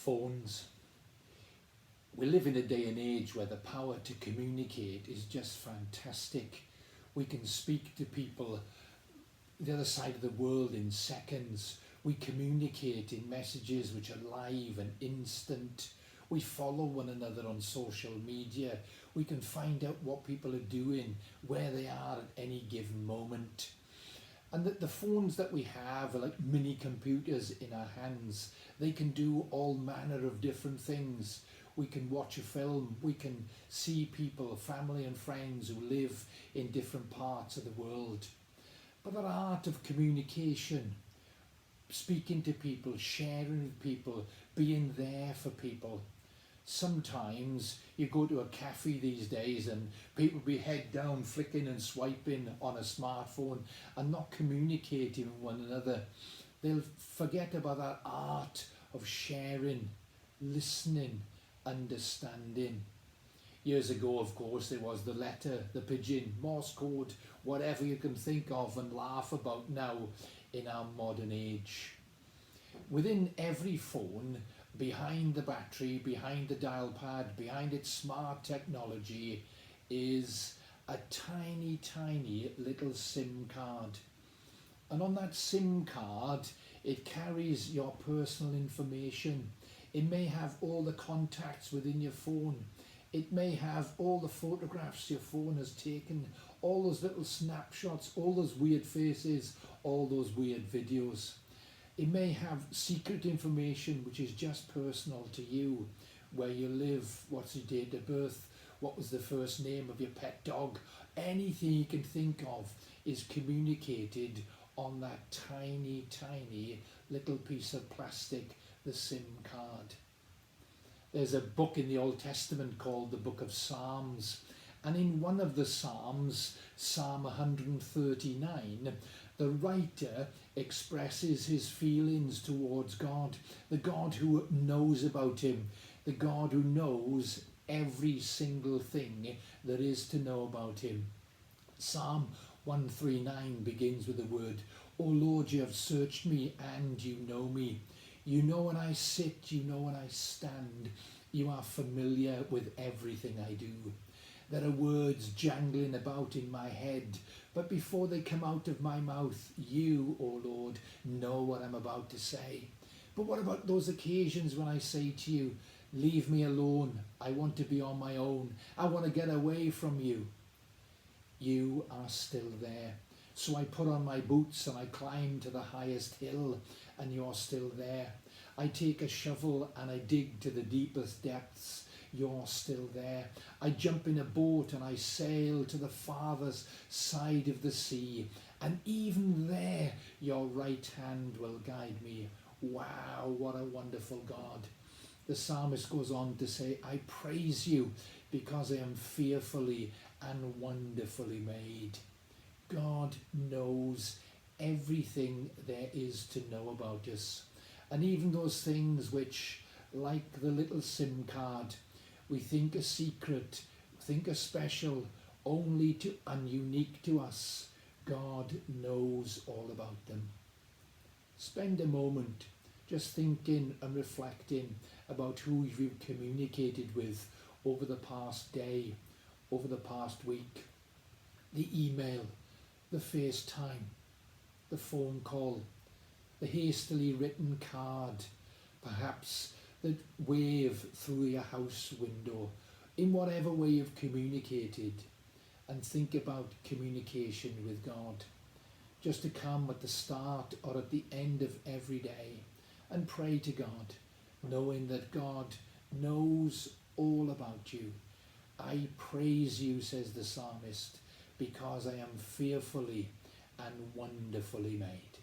Phones. We live in a day and age where the power to communicate is just fantastic. We can speak to people the other side of the world in seconds. We communicate in messages which are live and instant. We follow one another on social media. We can find out what people are doing, where they are at any given moment. And that the phones that we have are like mini computers in our hands. They can do all manner of different things. We can watch a film, we can see people, family and friends who live in different parts of the world. But that art of communication, speaking to people, sharing with people, being there for people. Sometimes you go to a cafe these days and people be head down flicking and swiping on a smartphone and not communicating with one another. They'll forget about that art of sharing, listening, understanding. Years ago, of course, there was the letter, the pigeon, Morse code, whatever you can think of and laugh about now in our modern age. Within every phone, behind the battery, behind the dial pad, behind its smart technology, is a tiny, tiny little SIM card. And on that SIM card, it carries your personal information. It may have all the contacts within your phone. It may have all the photographs your phone has taken, all those little snapshots, all those weird faces, all those weird videos. It may have secret information which is just personal to you, where you live, what's your date of birth, what was the first name of your pet dog. Anything you can think of is communicated on that tiny, tiny little piece of plastic, the SIM card. There's a book in the Old Testament called the Book of Psalms, and in one of the Psalms, Psalm 139, the writer expresses his feelings towards God, the God who knows about him, the God who knows every single thing there is to know about him. Psalm 139 begins with the word, "O Lord, you have searched me and you know me. You know when I sit, you know when I stand. You are familiar with everything I do." There are words jangling about in my head, but before they come out of my mouth, you, O Lord, know what I'm about to say. But what about those occasions when I say to you, leave me alone, I want to be on my own, I want to get away from you? You are still there. So I put on my boots and I climb to the highest hill, and you're still there. I take a shovel and I dig to the deepest depths. You're still there. I jump in a boat and I sail to the farthest side of the sea, and even there your right hand will guide me. Wow, what a wonderful God. The psalmist goes on to say, I praise you because I am fearfully and wonderfully made. God knows everything there is to know about us. And even those things which, like the little SIM card, we think are secret, think are special, only to and unique to us, God knows all about them. Spend a moment just thinking and reflecting about who you've communicated with over the past day, over the past week. The email, the FaceTime, the phone call, the hastily written card, perhaps the wave through your house window, in whatever way you've communicated, and think about communication with God. Just to come at the start or at the end of every day and pray to God, knowing that God knows all about you. I praise you, says the psalmist, because I am fearfully and wonderfully made.